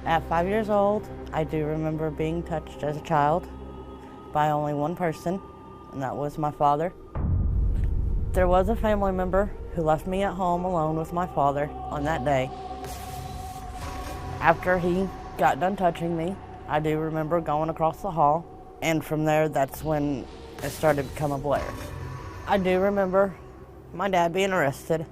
At 5 years old, I do remember being touched as a child by only one person, and that was my father. There was a family member who left me at home alone with my father on that day. After he got done touching me, I do remember going across the hall, and from there, that's when it started to become a blur. I do remember my dad being arrested.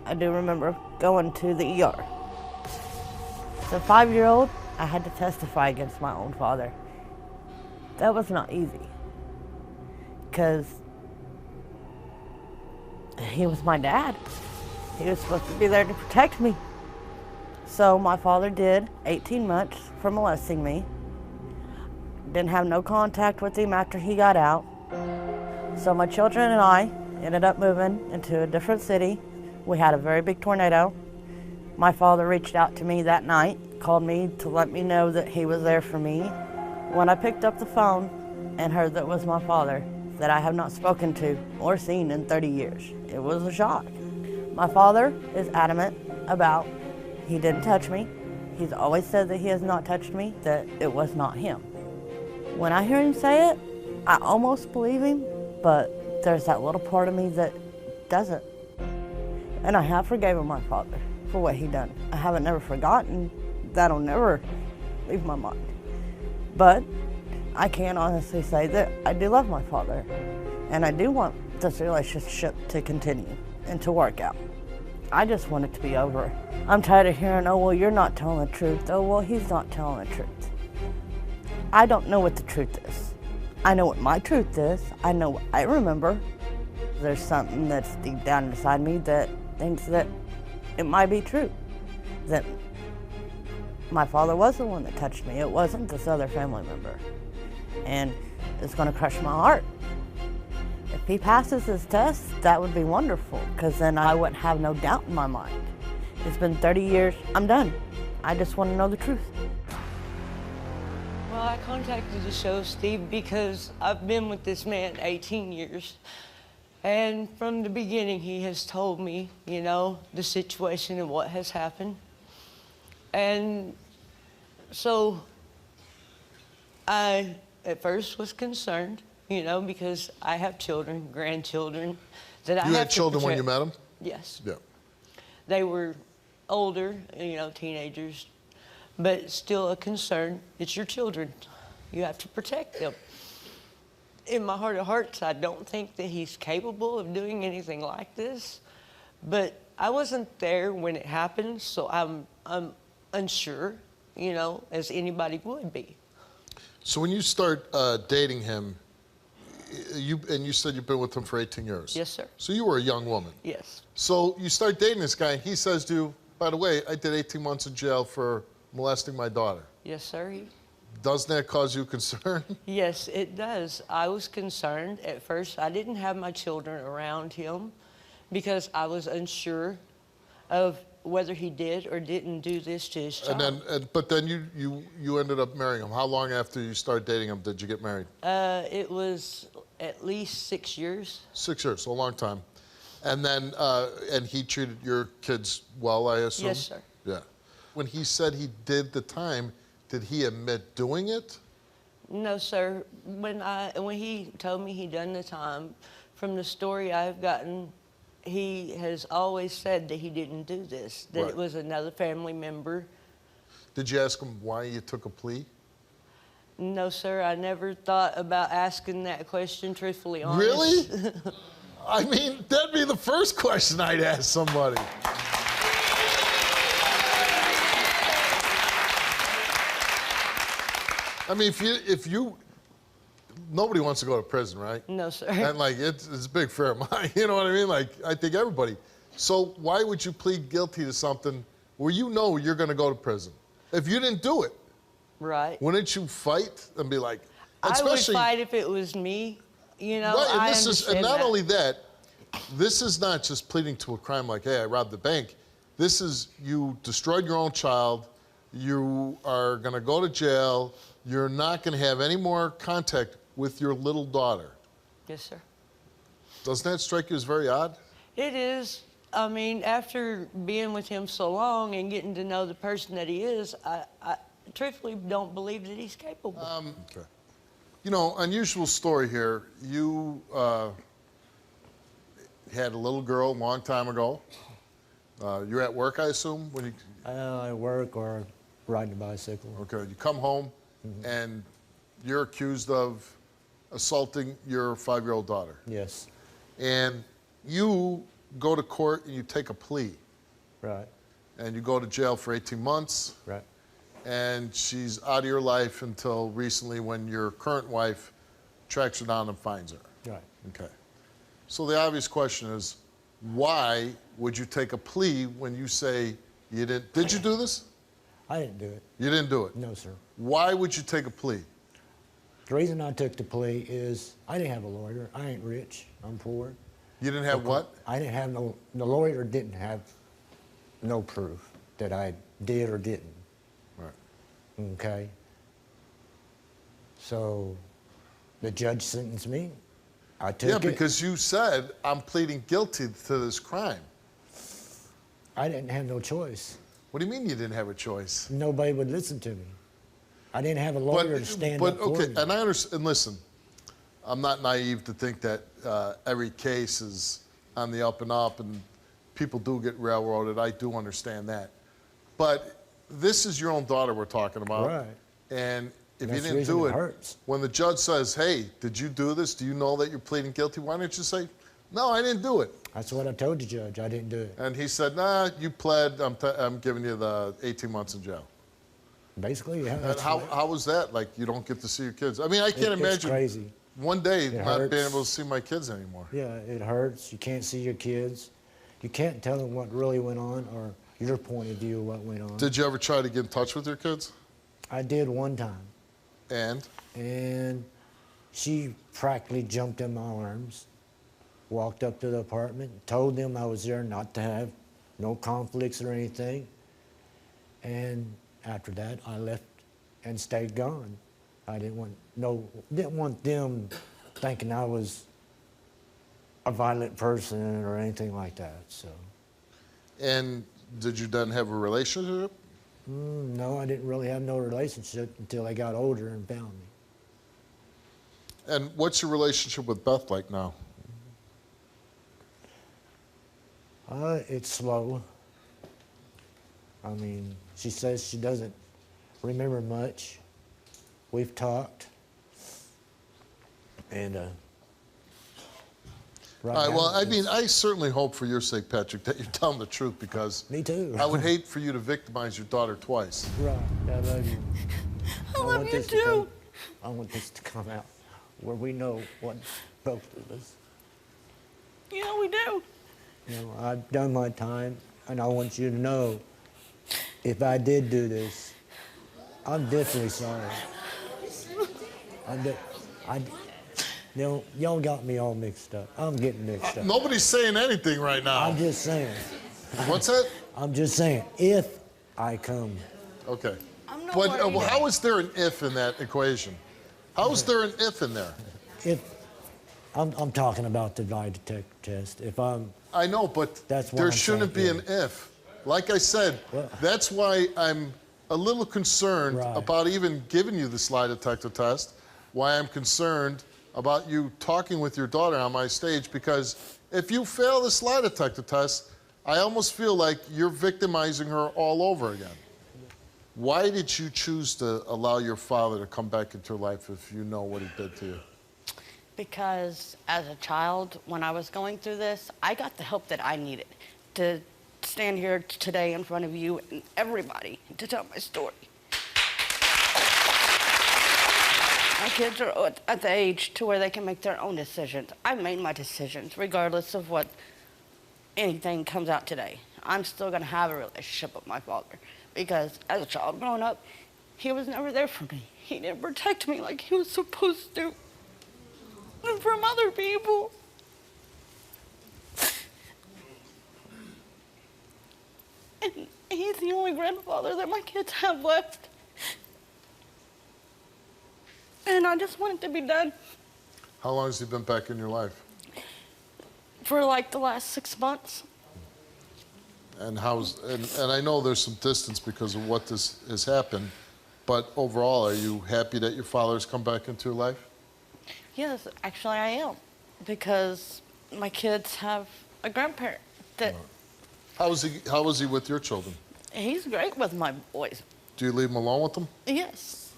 I do remember going to the ER. As a 5-year-old, I had to testify against my own father. That was not easy, because he was my dad. He was supposed to be there to protect me. So my father did 18 months for molesting me. Didn't have no contact with him after he got out. So my children and I ended up moving into a different city. We had a very big tornado. My father reached out to me that night, called me to let me know that he was there for me. When I picked up the phone and heard that it was my father, that I have not spoken to or seen in 30 years, it was a shock. My father is adamant about he didn't touch me. He's always said that he has not touched me, that it was not him. When I hear him say it, I almost believe him, but there's that little part of me that doesn't. And I have forgiven my father for what he done. I haven't never forgotten. That'll never leave my mind. But I can honestly say that I do love my father, and I do want this relationship to continue and to work out. I just want it to be over. I'm tired of hearing, oh, well, you're not telling the truth. Oh, well, he's not telling the truth. I don't know what the truth is. I know what my truth is. I know what I remember. There's something that's deep down inside me that thinks that it might be true, that my father was the one that touched me. It wasn't this other family member. And it's going to crush my heart. If he passes his test, that would be wonderful, because then I wouldn't have no doubt in my mind. It's been 30 years. I'm done. I just want to know the truth. Well, I contacted the show, Steve, because I've been with this man 18 years. And from the beginning, he has told me, you know, the situation and what has happened. And so I, at first, was concerned, you know, because I have children, grandchildren, that I have to protect. You had children when you met them? Yes. Yeah. They were older, you know, teenagers, but still a concern. It's your children. You have to protect them. In my heart of hearts, I don't think that he's capable of doing anything like this, but I wasn't there when it happened, so I'm unsure, you know, as anybody would be. So when you start dating him, you said you've been with him for 18 years. Yes, sir. So you were a young woman. Yes. So you start dating this guy, and he says to you, by the way, I did 18 months in jail for molesting my daughter. Yes, sir. Doesn't that cause you concern? Yes, it does. I was concerned at first. I didn't have my children around him because I was unsure of whether he did or didn't do this to his child. But then you ended up marrying him. How long after you started dating him did you get married? It was at least 6 years. 6 years, so a long time. And then, and he treated your kids well, I assume? Yes, sir. Yeah. When he said he did the time, did he admit doing it? No, sir. When he told me he done the time, from the story I've gotten, he has always said that he didn't do this, that Right. It was another family member. Did you ask him why you took a plea? No, sir. I never thought about asking that question, truthfully honest. Really? I mean, that'd be the first question I'd ask somebody. I mean, nobody wants to go to prison, right? No, sir. And like, it's a big fear of mine, you know what I mean? Like, I think everybody. So why would you plead guilty to something where you know you're gonna go to prison? If you didn't do it, right. Wouldn't you fight and be like, I would fight if it was me, you know, right, and not that. only that, this is not just pleading to a crime like, hey, I robbed the bank. This is, you destroyed your own child, you are gonna go to jail, you're not gonna have any more contact with your little daughter. Yes, sir. Doesn't that strike you as very odd? It is. I mean, after being with him so long and getting to know the person that he is, truthfully don't believe that he's capable. Okay. You know, unusual story here. You had a little girl a long time ago. You're at work, I assume, when you... I work or riding a bicycle. Okay, you come home and you're accused of assaulting your 5-year-old daughter. Yes. And you go to court and you take a plea. Right. And you go to jail for 18 months. Right. And she's out of your life until recently when your current wife tracks her down and finds her. Right. Okay. So the obvious question is, why would you take a plea when you say you didn't? Did you do this? I didn't do it. You didn't do it? No, sir. Why would you take a plea? The reason I took the plea is I didn't have a lawyer. I ain't rich. I'm poor. You didn't have what? I didn't have no, the lawyer didn't have no proof that I did or didn't. Right. Okay? So the judge sentenced me. I took it. Yeah, because you said, I'm pleading guilty to this crime. I didn't have no choice. What do you mean you didn't have a choice? Nobody would listen to me. I didn't have a lawyer to stand up for okay, me. and I understand, and listen, I'm not naive to think that every case is on the up and up and people do get railroaded. I do understand that. But this is your own daughter we're talking about. Right. And if That's you the didn't reason do it it, hurts. when the judge says, hey, did you do this? Do you know that you're pleading guilty? Why don't you say, no, I didn't do it? That's what I told the judge. I didn't do it. And he said, nah, you pled. I'm giving you the 18 months in jail. Basically, yeah. And that's how was that? Like, you don't get to see your kids? I mean, I can't It's imagine crazy. one day It not being hurts. able to see my kids anymore. Yeah, it hurts. You can't see your kids. You can't tell them what really went on or your point of view of what went on. Did you ever try to get in touch with your kids? I did one time. And She practically jumped in my arms, walked up to the apartment, told them I was there not to have no conflicts or anything. And after that, I left and stayed gone. I didn't want them thinking I was a violent person or anything like that. So. And did you then have a relationship? No, I didn't really have no relationship until I got older and found me. And what's your relationship with Beth like now? It's slow. I mean, she says she doesn't remember much. We've talked. And right All right, now, well, I mean, I certainly hope for your sake, Patrick, that you're telling the truth because me too. I would hate for you to victimize your daughter twice. Right, I love you. I love want you this to too. I want this to come out where we know what both of us. Yeah, we do. You know, I've done my time, and I want you to know, if I did do this, I'm definitely sorry. Y'all got me all mixed up. I'm getting mixed up. Nobody's saying anything right now. I'm just saying. What's that? I'm just saying, if I come. Okay. I'm not But worried. how is there an if in that equation? How is there an if in there? If I'm talking about the lie detector test. If I'm, I know, but That's what there I'm shouldn't be saying, an if. Like I said, Well- that's why I'm a little concerned Right. about even giving you this lie detector test, why I'm concerned about you talking with your daughter on my stage, because if you fail this lie detector test, I almost feel like you're victimizing her all over again. Why did you choose to allow your father to come back into your life if you know what he did to you? Because as a child, when I was going through this, I got the help that I needed to stand here today in front of you and everybody to tell my story. My kids are at the age to where they can make their own decisions. I made my decisions regardless of what anything comes out today. I'm still gonna have a relationship with my father because as a child growing up, he was never there for me. He didn't protect me like he was supposed to. And from other people. And he's the only grandfather that my kids have left. And I just want it to be done. How long has he been back in your life? For like the last 6 months. And and I know there's some distance because of what this has happened, But overall, are you happy that your father's come back into your life? Yes, actually I am. Because my kids have a grandparent that How was he with your children? he's great with my boys. Do you leave him alone with them? Yes.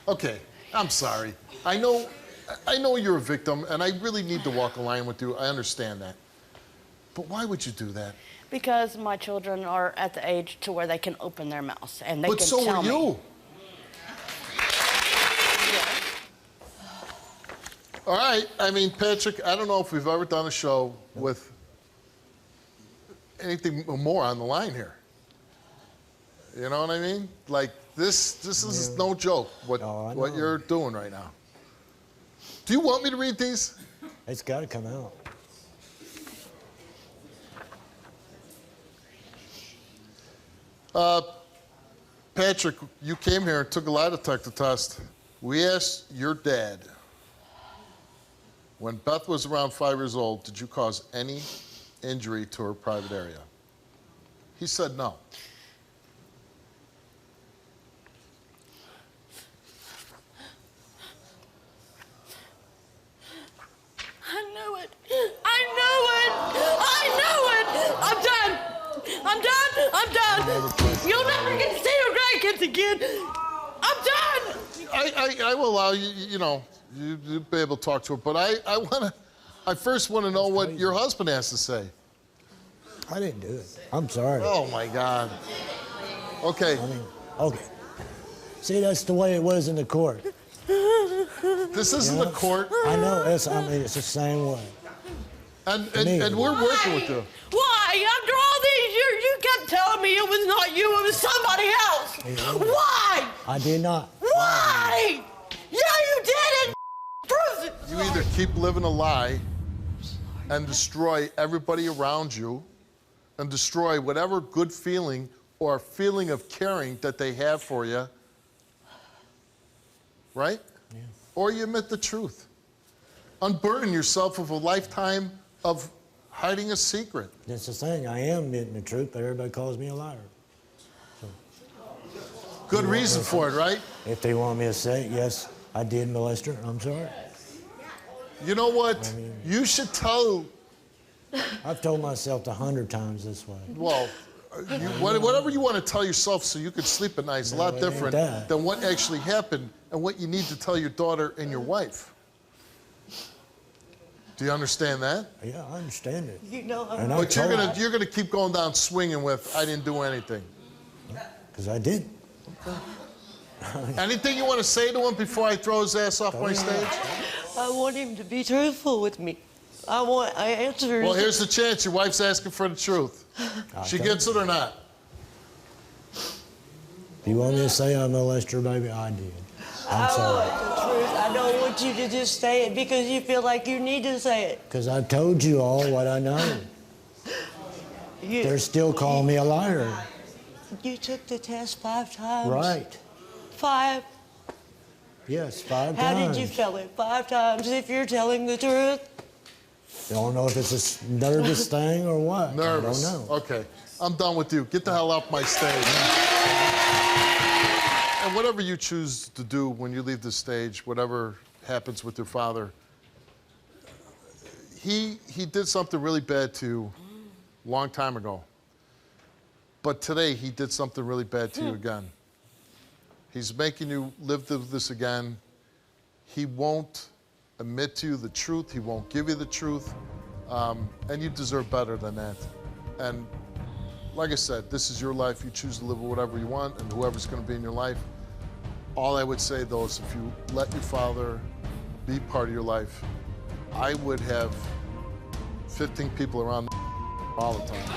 Okay, I'm sorry. I know you're a victim, and I really need to walk a line with you. I understand that. But why would you do that? Because my children are at the age to where they can open their mouths and they But can so tell are me. you. All right, I mean, Patrick, I don't know if we've ever done a show with anything more on the line here. You know what I mean? Like, this is no joke, what you're doing right now. Do you want me to read these? It's got to come out. Patrick, you came here and took a lie detector test. We asked your dad, when Beth was around 5 years old, did you cause any injury to her private area? He said no. I knew it. I knew it. I knew it. I'm done. I'm done. I'm done. You'll never get to see your grandkids again. I'm done. I will allow you, you'll be able to talk to her, but I first want to know what your husband has to say. I didn't do it. I'm sorry. Oh my God. Okay. Okay. See, that's the way it was in the court. This isn't the court. I know. It's the same way. And we're working with you. Why? After all these years, you kept telling me it was not you, it was somebody else. Why? I did not. Why? Yeah, you did it. Prove it. You either keep living a lie and destroy everybody around you and destroy whatever good feeling or feeling of caring that they have for you, right? Yeah. Or you admit the truth. Unburden yourself of a lifetime of hiding a secret. That's the thing. I am admitting the truth, but everybody calls me a liar. So, Good reason for it, right? if they want me to say, yes, I did molest her, I'm sorry. You know what? You should tell. I've told myself 100 times this way. Well, whatever you want to tell yourself so you can sleep at night is a lot No, it ain't different that. than what actually happened and what you need to tell your daughter and your wife. Do you understand that? Yeah, I understand it. You know, And I But you're told gonna keep going down swinging with I didn't do anything. because I did. Anything you want to say to him before I throw his ass off my stage? I want him to be truthful with me. I answer. Well, here's the chance. Your wife's asking for the truth. She gets it or not? If you want me to say I molested her, baby, I did. I'm I sorry. want the truth. I don't want you to just say it because you feel like you need to say it. Because I've told you all what I know. They're still calling me a liar. You took the test 5 times. Right. 5. Yes, 5 How times. did you fail it 5 times if you're telling the truth? Don't know if it's a nervous thing or what. Nervous. I don't know. Okay. I'm done with you. Get the hell off my stage. And whatever you choose to do when you leave the stage, whatever happens with your father, he did something really bad to you a long time ago. But today he did something really bad to you again. He's making you live through this again. He won't admit to you the truth. He won't give you the truth. And you deserve better than that. And like I said, this is your life. You choose to live with whatever you want and whoever's going to be in your life. All I would say, though, is if you let your father be part of your life, I would have 15 people around all the time.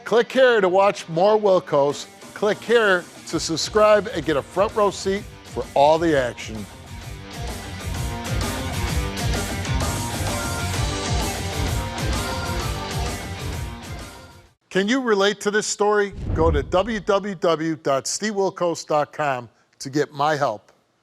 Click here to watch more Wilkos. Click here to subscribe and get a front row seat for all the action. Can you relate to this story? Go to www.stevewilkos.com to get my help.